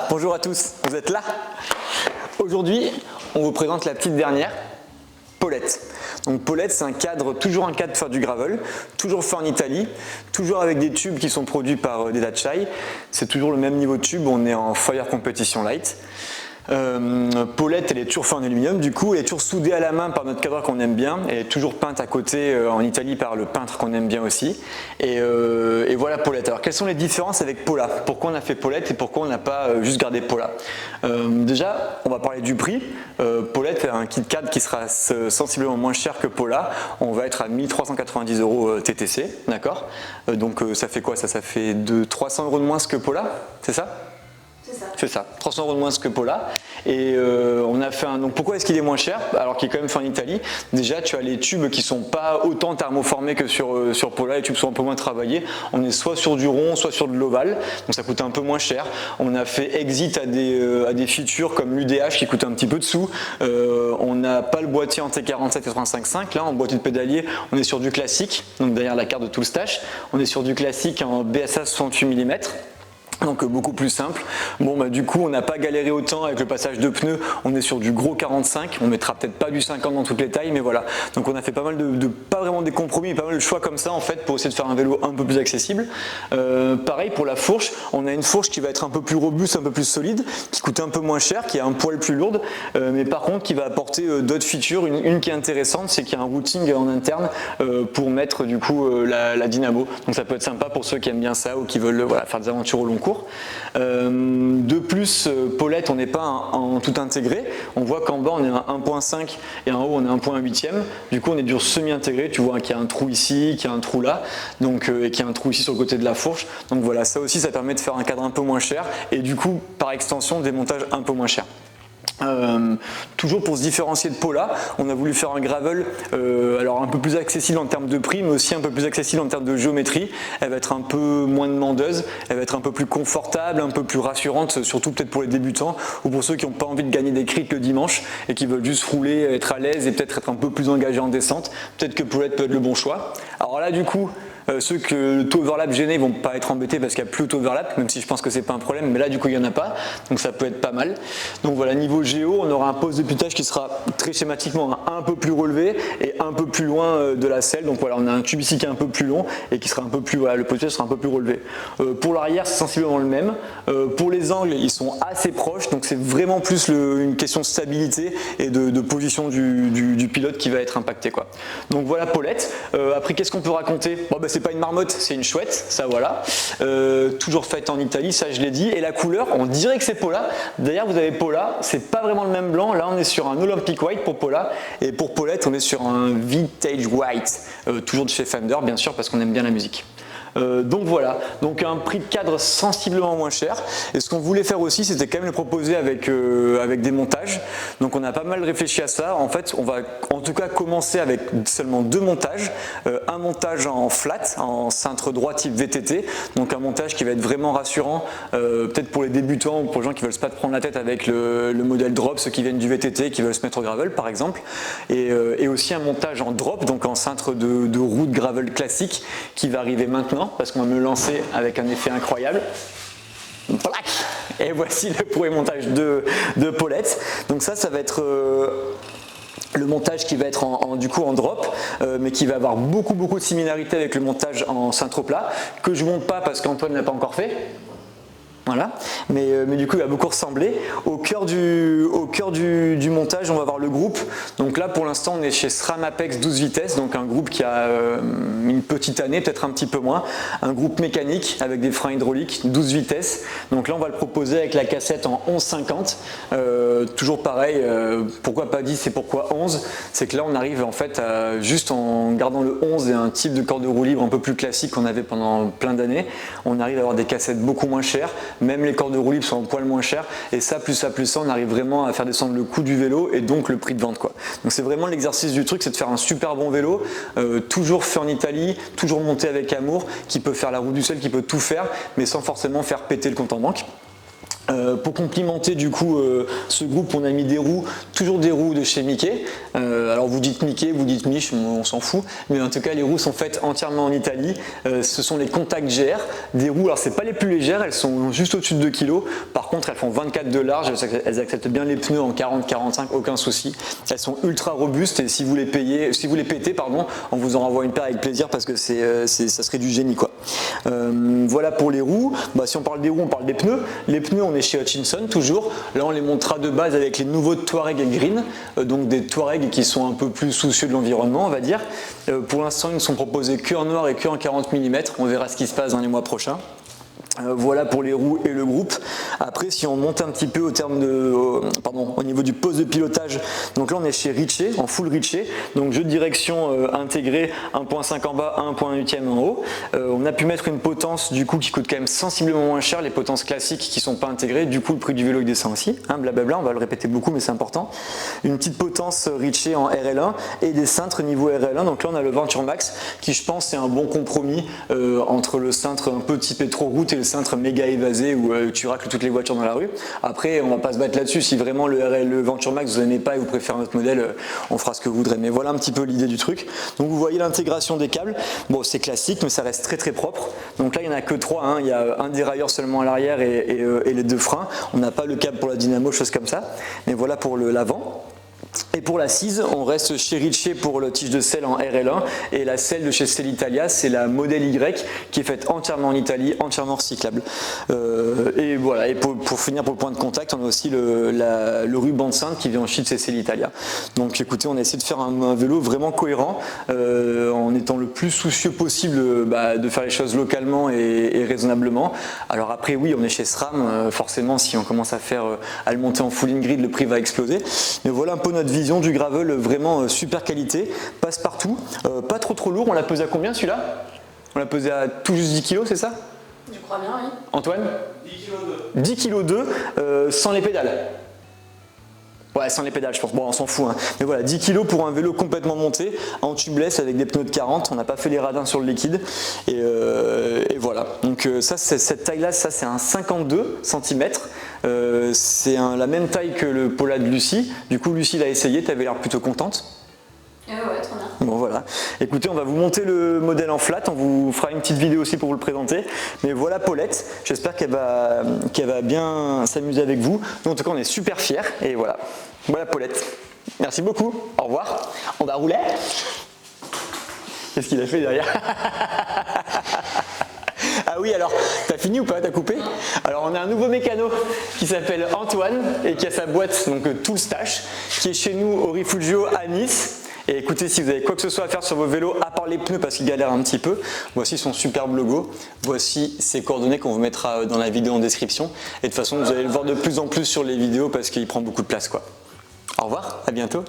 bonjour à tous, vous êtes là? Aujourd'hui, on vous présente la petite dernière, Paulette. Donc Paulette, c'est toujours un cadre pour faire du gravel, toujours fait en Italie, toujours avec des tubes qui sont produits par Dedacai. C'est toujours le même niveau de tube, on est en Fire Competition Light. Paulette, elle est toujours faite en aluminium, du coup elle est toujours soudée à la main par notre cadreur qu'on aime bien, elle est toujours peinte à côté en Italie par le peintre qu'on aime bien aussi, et voilà Paulette. Alors quelles sont les différences avec Paula? Pourquoi on a fait Paulette et pourquoi on n'a pas juste gardé Paula? Déjà, on va parler du prix. Paulette est un kit cadre qui sera sensiblement moins cher que Paula, on va être à 1390 € TTC, d'accord? Donc ça fait quoi? Ça fait 300 € de moins que Paula, c'est ça? C'est ça, 300 € de moins que Paula. Et on a fait un. Donc pourquoi est-ce qu'il est moins cher alors qu'il est quand même fait en Italie? Déjà, tu as les tubes qui sont pas autant thermoformés que sur Paula, les tubes sont un peu moins travaillés. On est soit sur du rond, soit sur de l'ovale, donc ça coûte un peu moins cher. On a fait exit à des features comme l'UDH qui coûte un petit peu de sous. On n'a pas le boîtier en T47 85.5. Là, en boîtier de pédalier, on est sur du classique, donc derrière la carte de Toolstash. On est sur du classique en BSA 68 mm. Donc beaucoup plus simple. Bon bah du coup on n'a pas galéré autant avec le passage de pneus, on est sur du gros 45, on mettra peut-être pas du 50 dans toutes les tailles, mais voilà. Donc on a fait pas mal pas vraiment des compromis, mais pas mal de choix comme ça en fait pour essayer de faire un vélo un peu plus accessible. Pareil pour la fourche, on a une fourche qui va être un peu plus robuste, un peu plus solide, qui coûte un peu moins cher, qui est un poil plus lourde, mais par contre qui va apporter d'autres features. Une qui est intéressante, c'est qu'il y a un routing en interne pour mettre du coup la dynamo. Donc ça peut être sympa pour ceux qui aiment bien ça ou qui veulent faire des aventures au long cours. De plus, Paulette, on n'est pas en tout intégré. On voit qu'en bas on est à 1.5 et en haut on est à 1.8. Du coup on est du semi-intégré. Tu vois qu'il y a un trou ici, qu'il y a un trou là, donc et qu'il y a un trou ici sur le côté de la fourche. Donc voilà, ça aussi ça permet de faire un cadre un peu moins cher et du coup par extension des montages un peu moins chers. Toujours pour se différencier de Paula, on a voulu faire un gravel alors un peu plus accessible en termes de prix, mais aussi un peu plus accessible en termes de géométrie. Elle va être un peu moins demandeuse, elle va être un peu plus confortable, un peu plus rassurante, surtout peut-être pour les débutants ou pour ceux qui n'ont pas envie de gagner des crics le dimanche et qui veulent juste rouler, être à l'aise et peut-être être un peu plus engagés en descente. Peut-être que Paulette peut être le bon choix. Alors là du coup, ceux que le taux overlap gêné vont pas être embêtés parce qu'il n'y a plus de taux overlap, même si je pense que c'est pas un problème, mais là du coup il n'y en a pas, donc ça peut être pas mal. Donc voilà, niveau géo, on aura un poste de pilotage qui sera très schématiquement un peu plus relevé et un peu plus loin de la selle. Donc voilà, on a un tube ici qui est un peu plus long et qui sera un peu plus, voilà, le pilotage sera un peu plus relevé. Pour l'arrière, c'est sensiblement le même. Pour les angles, ils sont assez proches, donc c'est vraiment plus une question de stabilité et de position du pilote qui va être impacté, quoi. Donc voilà Paulette. Après, qu'est-ce qu'on peut raconter? Bon, bah, c'est pas une marmotte, c'est une chouette, ça voilà. Toujours faite en Italie, ça je l'ai dit. Et la couleur, on dirait que c'est Paula. D'ailleurs, vous avez Paula, c'est pas vraiment le même blanc. Là, on est sur un Olympic White pour Paula. Et pour Paulette, on est sur un Vintage White. Toujours de chez Fender, bien sûr, parce qu'on aime bien la musique. Donc voilà, donc un prix de cadre sensiblement moins cher. Et ce qu'on voulait faire aussi, c'était quand même le proposer avec des montages. Donc on a pas mal réfléchi à ça. En fait, on va en tout cas commencer avec seulement 2 montages. Un montage en flat, en cintre droit type VTT. Donc un montage qui va être vraiment rassurant, peut-être pour les débutants ou pour les gens qui veulent pas te prendre la tête avec le modèle drop, ceux qui viennent du VTT, qui veulent se mettre au gravel par exemple. Et aussi un montage en drop, donc en cintre de route gravel classique, qui va arriver maintenant, parce qu'on va me lancer avec un effet incroyable. Et voici le premier montage de Paulette. Donc ça va être le montage qui va être du coup en drop, mais qui va avoir beaucoup de similarité avec le montage en cintre plat, que je ne monte pas parce qu'Antoine ne l'a pas encore fait. Voilà, mais du coup il va beaucoup ressembler. Au cœur du montage, on va avoir le groupe. Donc là pour l'instant on est chez SRAM Apex 12 vitesses, donc un groupe qui a une petite année, peut-être un petit peu moins. Un groupe mécanique avec des freins hydrauliques, 12 vitesses. Donc là on va le proposer avec la cassette en 11,50. Toujours pareil, pourquoi pas 10 et pourquoi 11? C'est que là on arrive en fait juste en gardant le 11 et un type de corde de roue libre un peu plus classique qu'on avait pendant plein d'années, on arrive à avoir des cassettes beaucoup moins chères. Même les cordes de roue libre sont un poil moins chères, et ça, on arrive vraiment à faire descendre le coût du vélo et donc le prix de vente, quoi. Donc c'est vraiment l'exercice du truc, c'est de faire un super bon vélo, toujours fait en Italie, toujours monté avec amour, qui peut faire la roue du sel, qui peut tout faire, mais sans forcément faire péter le compte en banque. Pour complimenter du coup ce groupe, on a mis des roues, toujours des roues de chez Mickey. Alors vous dites Mickey, vous dites Mich, on s'en fout, mais en tout cas les roues sont faites entièrement en Italie. Ce sont les Contact GR, des roues, alors c'est pas les plus légères, elles sont juste au-dessus de 2 kg. Par contre elles font 24 de large, elles acceptent bien les pneus en 40-45, aucun souci. Elles sont ultra robustes et si vous les pétez, on vous en renvoie une paire avec plaisir parce que ça serait du génie quoi. Voilà pour les roues. Si on parle des roues, on parle des pneus. Les pneus, on est chez Hutchinson toujours. Là, on les montrera de base avec les nouveaux Touareg Green, donc des Touareg qui sont un peu plus soucieux de l'environnement, on va dire. Pour l'instant, ils ne sont proposés que en noir et que en 40 mm. On verra ce qui se passe dans les mois prochains. Voilà pour les roues et le groupe. Après, si on monte un petit peu au niveau du poste de pilotage, donc là on est chez Ritchey, en full Ritchey, donc jeu de direction intégré, 1.5 en bas, 1.8 en haut. On a pu mettre une potence du coup qui coûte quand même sensiblement moins cher, les potences classiques qui sont pas intégrées, du coup le prix du vélo il descend aussi, blablabla, on va le répéter beaucoup mais c'est important. Une petite potence Ritchey en RL1 et des cintres niveau RL1, donc là on a le Venture Max qui je pense est un bon compromis entre le cintre un peu typé trop route et le cintre méga évasé où tu racles toutes les voitures dans la rue. Après, on va pas se battre là-dessus. Si vraiment le Venture Max vous n'aimez pas et vous préférez notre modèle, on fera ce que vous voudrez. Mais voilà un petit peu l'idée du truc. Donc vous voyez l'intégration des câbles. Bon, c'est classique, mais ça reste très très propre. Donc là, il n'y en a que 3. Il y a un dérailleur seulement à l'arrière et les 2 freins. On n'a pas le câble pour la dynamo, chose comme ça. Mais voilà pour l'avant. Et pour l'assise, on reste chez Ritchey pour le tige de selle en RL1 et la selle de chez Sellitalia, c'est la modèle Y qui est faite entièrement en Italie, entièrement recyclable. Et voilà, et pour finir pour le point de contact, on a aussi le ruban de cintre qui vient ensuite chez Sellitalia. Donc écoutez, on a essayé de faire un vélo vraiment cohérent en étant le plus soucieux possible de faire les choses localement et raisonnablement. Alors après oui, on est chez SRAM, forcément si on commence à le monter en full grid, le prix va exploser. Mais voilà un peu notre vision du gravel, vraiment super qualité, passe partout, pas trop lourd. On l'a pesé à combien celui-là? On l'a pesé à tout juste 10 kg, c'est ça? Je crois bien, oui. Antoine? 10 kg 2 sans les pédales. Ouais, sans les pédales, je pense. Bon, on s'en fout. Mais voilà, 10 kg pour un vélo complètement monté, en tubeless avec des pneus de 40. On n'a pas fait les radins sur le liquide. Et voilà. Donc, cette taille-là, ça, c'est un 52 cm. C'est la même taille que le Pola de Lucie. Du coup, Lucie l'a essayé. Tu avais l'air plutôt contente. Ouais, trop bien. Bon voilà, écoutez, on va vous monter le modèle en flat, on vous fera une petite vidéo aussi pour vous le présenter. Mais voilà Paulette, j'espère qu'elle va bien s'amuser avec vous. Nous en tout cas on est super fiers et voilà. Voilà Paulette. Merci beaucoup, au revoir. On va rouler. Qu'est-ce qu'il a fait derrière? Ah oui, alors, t'as fini ou pas? T'as coupé? Alors, on a un nouveau mécano qui s'appelle Antoine et qui a sa boîte, donc Tool Stash, qui est chez nous au Rifugio à Nice. Et écoutez, si vous avez quoi que ce soit à faire sur vos vélos, à part les pneus parce qu'ils galèrent un petit peu, voici son superbe logo. Voici ses coordonnées qu'on vous mettra dans la vidéo en description. Et de toute façon, vous allez le voir de plus en plus sur les vidéos parce qu'il prend beaucoup de place, quoi. Au revoir, à bientôt.